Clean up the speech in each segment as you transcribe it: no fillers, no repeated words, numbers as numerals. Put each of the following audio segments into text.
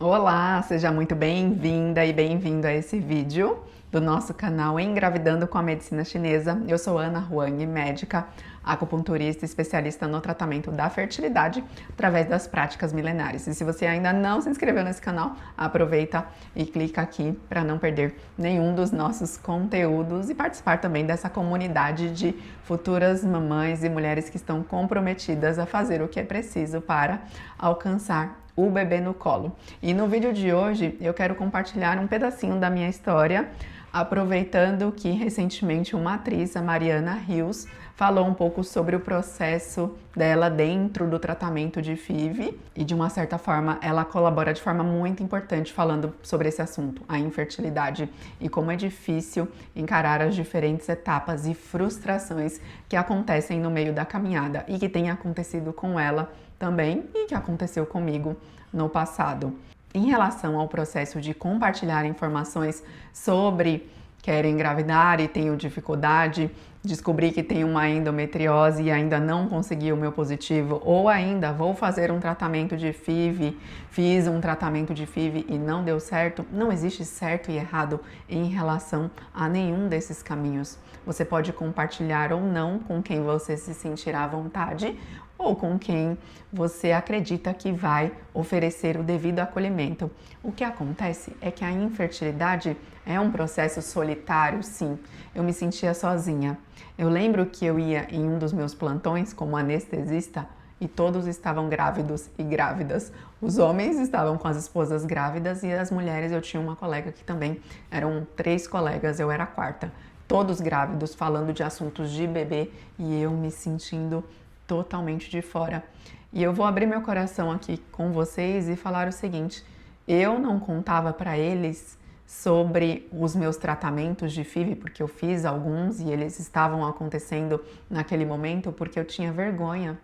Olá, seja muito bem-vinda e bem-vindo a esse vídeo do nosso canal Engravidando com a Medicina Chinesa. Eu sou Ana Huang, médica, acupunturista, especialista no tratamento da fertilidade através das práticas milenares. E se você ainda não se inscreveu nesse canal, aproveita e clica aqui para não perder nenhum dos nossos conteúdos e participar também dessa comunidade de futuras mamães e mulheres que estão comprometidas a fazer o que é preciso para alcançar o bebê no colo. E no vídeo de hoje eu quero compartilhar um pedacinho da minha história, aproveitando que recentemente uma atriz, a Mariana Rios, falou um pouco sobre o processo dela dentro do tratamento de FIV e de uma certa forma ela colabora de forma muito importante falando sobre esse assunto, a infertilidade e como é difícil encarar as diferentes etapas e frustrações que acontecem no meio da caminhada e que tem acontecido com ela também e que aconteceu comigo no passado. Em relação ao processo de compartilhar informações sobre quero engravidar e tenho dificuldade, descobri que tenho uma endometriose e ainda não consegui o meu positivo, ou ainda vou fazer um tratamento de FIV, fiz um tratamento de FIV e não deu certo, não existe certo e errado em relação a nenhum desses caminhos. Você pode compartilhar ou não com quem você se sentirá à vontade, ou com quem você acredita que vai oferecer o devido acolhimento. O que acontece é que a infertilidade é um processo solitário, sim. Eu me sentia sozinha. Eu lembro que eu ia em um dos meus plantões como anestesista e todos estavam grávidos e grávidas. Os homens estavam com as esposas grávidas e as mulheres, eu tinha uma colega que também, eram 3 colegas, eu era a 4ª. Todos grávidos, falando de assuntos de bebê e eu me sentindo totalmente de fora. E eu vou abrir meu coração aqui com vocês e falar o seguinte: eu não contava para eles sobre os meus tratamentos de FIV, porque eu fiz alguns e eles estavam acontecendo naquele momento porque eu tinha vergonha.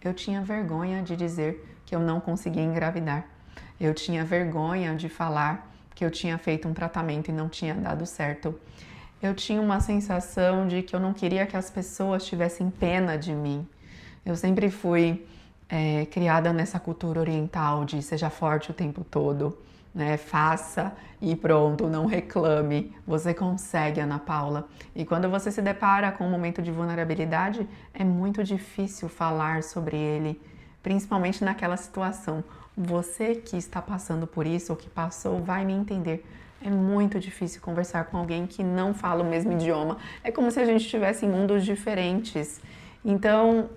Eu tinha vergonha de dizer que eu não conseguia engravidar. Eu tinha vergonha de falar que eu tinha feito um tratamento e não tinha dado certo. Eu tinha uma sensação de que eu não queria que as pessoas tivessem pena de mim. Eu sempre fui criada nessa cultura oriental de seja forte o tempo todo, né? Faça e pronto, não reclame, você consegue, Ana Paula. E quando você se depara com um momento de vulnerabilidade, é muito difícil falar sobre ele, principalmente naquela situação. Você que está passando por isso ou que passou vai me entender. É muito difícil conversar com alguém que não fala o mesmo idioma. É como se a gente estivesse em mundos diferentes. Então,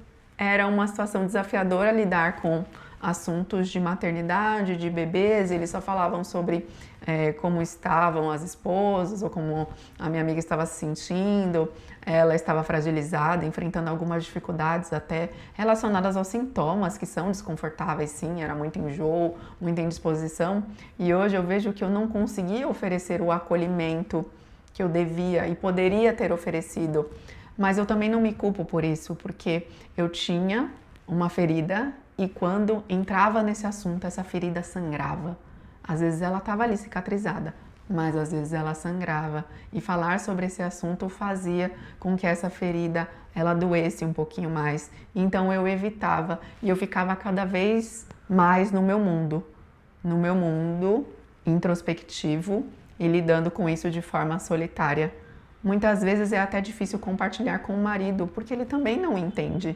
era uma situação desafiadora lidar com assuntos de maternidade, de bebês. Eles só falavam sobre como estavam as esposas ou como a minha amiga estava se sentindo. Ela estava fragilizada, enfrentando algumas dificuldades até relacionadas aos sintomas, que são desconfortáveis, sim. Era muito enjoo, muita indisposição. E hoje eu vejo que eu não conseguia oferecer o acolhimento que eu devia e poderia ter oferecido. Mas eu também não me culpo por isso, porque eu tinha uma ferida e quando entrava nesse assunto, essa ferida sangrava. Às vezes ela estava ali cicatrizada, mas às vezes ela sangrava. E falar sobre esse assunto fazia com que essa ferida ela doesse um pouquinho mais. Então eu evitava e eu ficava cada vez mais no meu mundo introspectivo e lidando com isso de forma solitária. Muitas vezes é até difícil compartilhar com o marido, porque ele também não entende.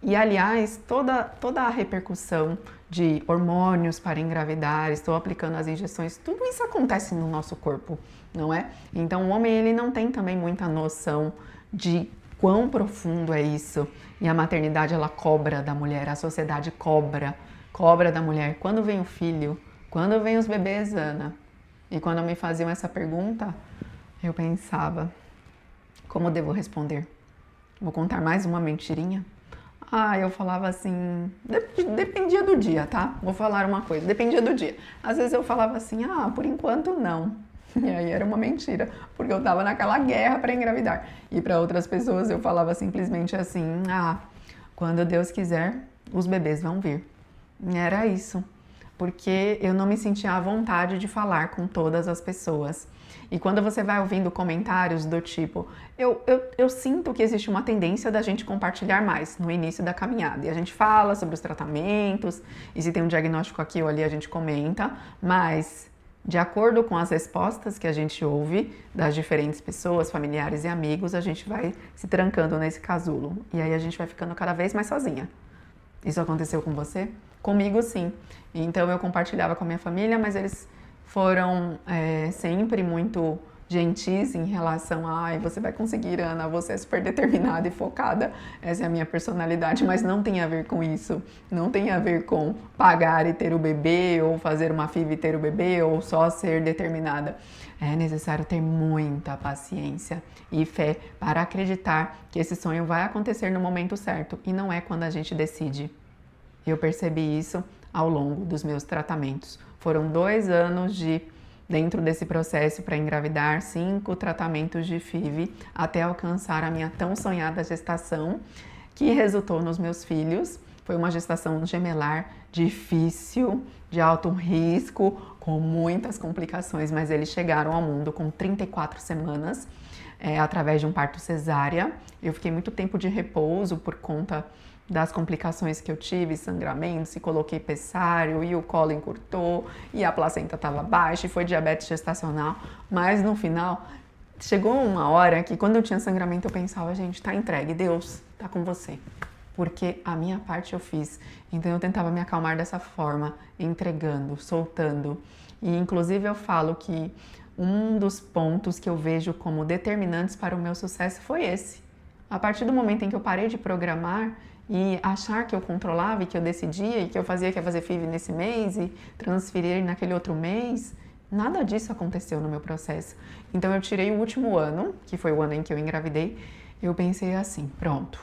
E, aliás, toda a repercussão de hormônios para engravidar, estou aplicando as injeções, tudo isso acontece no nosso corpo, não é? Então, o homem ele não tem também muita noção de quão profundo é isso. E a maternidade, ela cobra da mulher, a sociedade cobra da mulher. Quando vem o filho? Quando vem os bebês, Ana? E quando me faziam essa pergunta, eu pensava, como devo responder? Vou contar mais uma mentirinha? Eu falava assim, dependia do dia, tá? Vou falar uma coisa, dependia do dia. Às vezes eu falava assim, por enquanto não. E aí era uma mentira, porque eu tava naquela guerra para engravidar. E para outras pessoas eu falava simplesmente assim, quando Deus quiser, os bebês vão vir. E era isso. porque eu não me sentia à vontade de falar com todas as pessoas. E quando você vai ouvindo comentários do tipo, eu sinto que existe uma tendência da gente compartilhar mais no início da caminhada. E a gente fala sobre os tratamentos, e se tem um diagnóstico aqui ou ali a gente comenta, mas de acordo com as respostas que a gente ouve das diferentes pessoas, familiares e amigos, a gente vai se trancando nesse casulo. E aí a gente vai ficando cada vez mais sozinha. Isso aconteceu com você? Comigo, sim. Então eu compartilhava com a minha família, mas eles foram sempre muito gentis em relação a ai, você vai conseguir, Ana, você é super determinada e focada, essa é a minha personalidade, mas não tem a ver com isso, não tem a ver com pagar e ter o bebê, ou fazer uma FIV e ter o bebê, ou só ser determinada. É necessário ter muita paciência e fé para acreditar que esse sonho vai acontecer no momento certo, e não é quando a gente decide. Eu percebi isso ao longo dos meus tratamentos. Foram 2 anos dentro desse processo para engravidar, 5 tratamentos de FIV, até alcançar a minha tão sonhada gestação, que resultou nos meus filhos. Foi uma gestação gemelar difícil, de alto risco, com muitas complicações, mas eles chegaram ao mundo com 34 semanas, através de um parto cesárea. Eu fiquei muito tempo de repouso por conta das complicações que eu tive, sangramentos, e coloquei pessário, e o colo encurtou, e a placenta estava baixa, e foi diabetes gestacional, mas no final, chegou uma hora que quando eu tinha sangramento eu pensava, gente, tá entregue, Deus tá com você, porque a minha parte eu fiz, então eu tentava me acalmar dessa forma, entregando, soltando, e inclusive eu falo que um dos pontos que eu vejo como determinantes para o meu sucesso foi esse. A partir do momento em que eu parei de programar e achar que eu controlava e que eu decidia e que eu fazia que ia fazer FIV nesse mês e transferir naquele outro mês, nada disso aconteceu no meu processo. Então eu tirei o último ano, que foi o ano em que eu engravidei, eu pensei assim, pronto,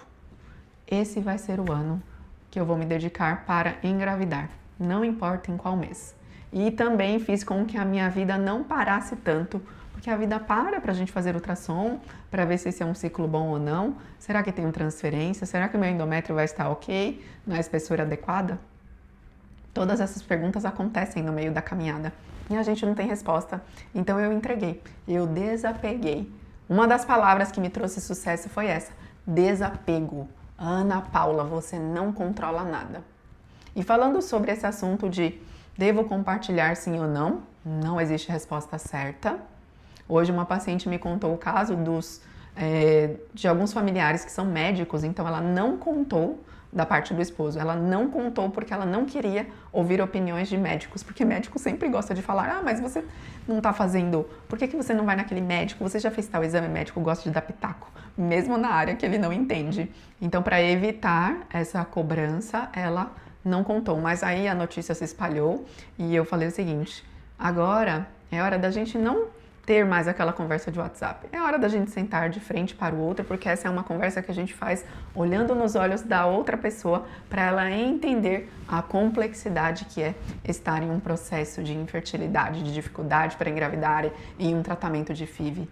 esse vai ser o ano que eu vou me dedicar para engravidar, não importa em qual mês. E também fiz com que a minha vida não parasse tanto, porque a vida para a gente fazer ultrassom, para ver se esse é um ciclo bom ou não. Será que tem transferência? Será que o meu endométrio vai estar ok? Na espessura adequada? Todas essas perguntas acontecem no meio da caminhada e a gente não tem resposta. Então eu entreguei, eu desapeguei. Uma das palavras que me trouxe sucesso foi essa, desapego. Ana Paula, você não controla nada. E falando sobre esse assunto de devo compartilhar sim ou não, não existe resposta certa. Hoje uma paciente me contou o caso de alguns familiares que são médicos, então ela não contou da parte do esposo, ela não contou porque ela não queria ouvir opiniões de médicos, porque médico sempre gosta de falar, ah, mas você não tá fazendo, por que você não vai naquele médico, você já fez tal exame, médico gosta de dar pitaco, mesmo na área que ele não entende. Então para evitar essa cobrança, ela não contou, mas aí a notícia se espalhou e eu falei o seguinte, agora é hora da gente não ter mais aquela conversa de WhatsApp. É hora da gente sentar de frente para o outro, porque essa é uma conversa que a gente faz olhando nos olhos da outra pessoa para ela entender a complexidade que é estar em um processo de infertilidade, de dificuldade para engravidar e em um tratamento de FIV.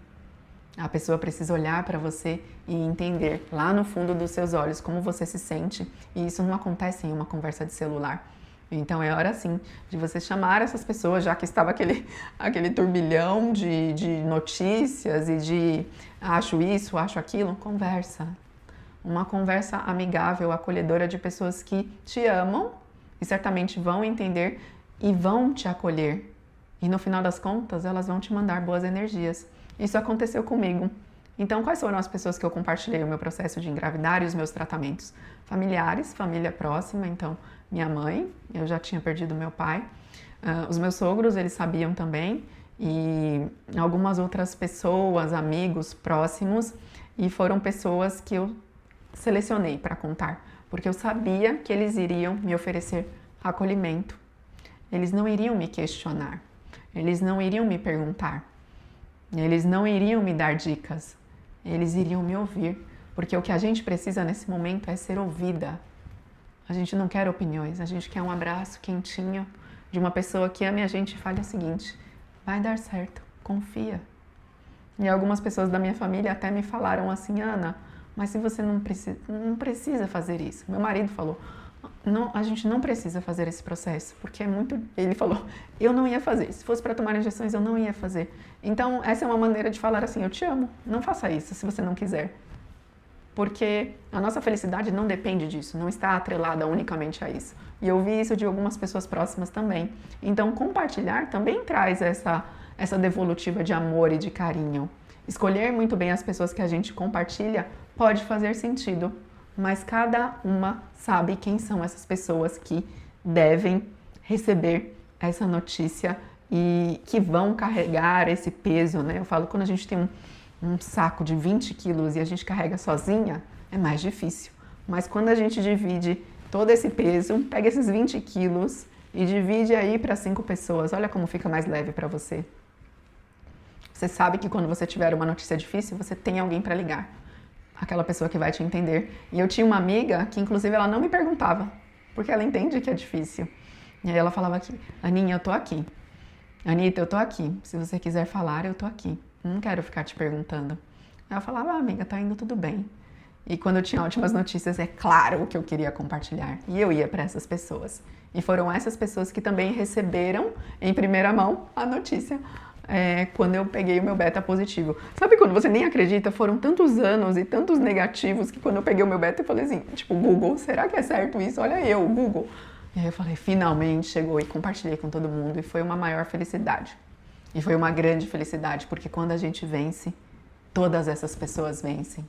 A pessoa precisa olhar para você e entender lá no fundo dos seus olhos como você se sente, e isso não acontece em uma conversa de celular. Então é hora sim de você chamar essas pessoas, já que estava aquele turbilhão de notícias e de acho isso, acho aquilo, conversa. Uma conversa amigável, acolhedora de pessoas que te amam e certamente vão entender e vão te acolher. E no final das contas, elas vão te mandar boas energias. Isso aconteceu comigo. Então, quais foram as pessoas que eu compartilhei o meu processo de engravidar e os meus tratamentos? Familiares, família próxima, então minha mãe, eu já tinha perdido meu pai, os meus sogros, eles sabiam também, e algumas outras pessoas, amigos próximos, e foram pessoas que eu selecionei para contar, porque eu sabia que eles iriam me oferecer acolhimento, eles não iriam me questionar, eles não iriam me perguntar, eles não iriam me dar dicas, eles iriam me ouvir, porque o que a gente precisa nesse momento é ser ouvida. A gente não quer opiniões, a gente quer um abraço quentinho de uma pessoa que ame a gente e fale o seguinte, vai dar certo, confia. E algumas pessoas da minha família até me falaram assim, Ana, mas se você não precisa fazer isso. Meu marido falou, Não, a gente não precisa fazer esse processo, porque é muito... Ele falou, eu não ia fazer. Se fosse para tomar injeções, eu não ia fazer. Então, essa é uma maneira de falar assim, eu te amo, não faça isso se você não quiser. Porque a nossa felicidade não depende disso, não está atrelada unicamente a isso. E eu vi isso de algumas pessoas próximas também. Então, compartilhar também traz essa devolutiva de amor e de carinho. Escolher muito bem as pessoas que a gente compartilha pode fazer sentido, mas cada uma sabe quem são essas pessoas que devem receber essa notícia e que vão carregar esse peso, né? Eu falo, quando a gente tem um saco de 20 quilos e a gente carrega sozinha, é mais difícil. Mas quando a gente divide todo esse peso, pega esses 20 quilos e divide aí para 5 pessoas, olha como fica mais leve para você. Você sabe que quando você tiver uma notícia difícil, você tem alguém para ligar. Aquela pessoa que vai te entender. E eu tinha uma amiga que, inclusive, ela não me perguntava, porque ela entende que é difícil. E aí ela falava aqui, Aninha, eu tô aqui. Anitta, eu tô aqui. Se você quiser falar, eu tô aqui. Não quero ficar te perguntando. Aí eu falava, amiga, tá indo tudo bem. E quando eu tinha ótimas notícias, é claro que eu queria compartilhar. E eu ia para essas pessoas. E foram essas pessoas que também receberam em primeira mão a notícia. Quando eu peguei o meu beta positivo. Sabe quando você nem acredita? Foram tantos anos e tantos negativos que quando eu peguei o meu beta eu falei assim, tipo, Google, será que é certo isso? Olha eu, Google. E aí eu falei, finalmente chegou e compartilhei com todo mundo e foi uma maior felicidade. E foi uma grande felicidade, porque quando a gente vence, todas essas pessoas vencem.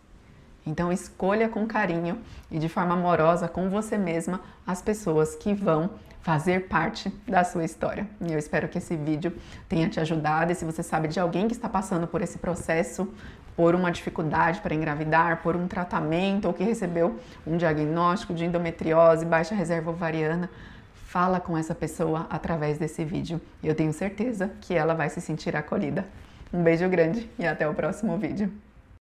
Então escolha com carinho e de forma amorosa com você mesma as pessoas que vão fazer parte da sua história. E eu espero que esse vídeo tenha te ajudado. E se você sabe de alguém que está passando por esse processo, por uma dificuldade para engravidar, por um tratamento ou que recebeu um diagnóstico de endometriose, baixa reserva ovariana, fala com essa pessoa através desse vídeo. Eu tenho certeza que ela vai se sentir acolhida. Um beijo grande e até o próximo vídeo.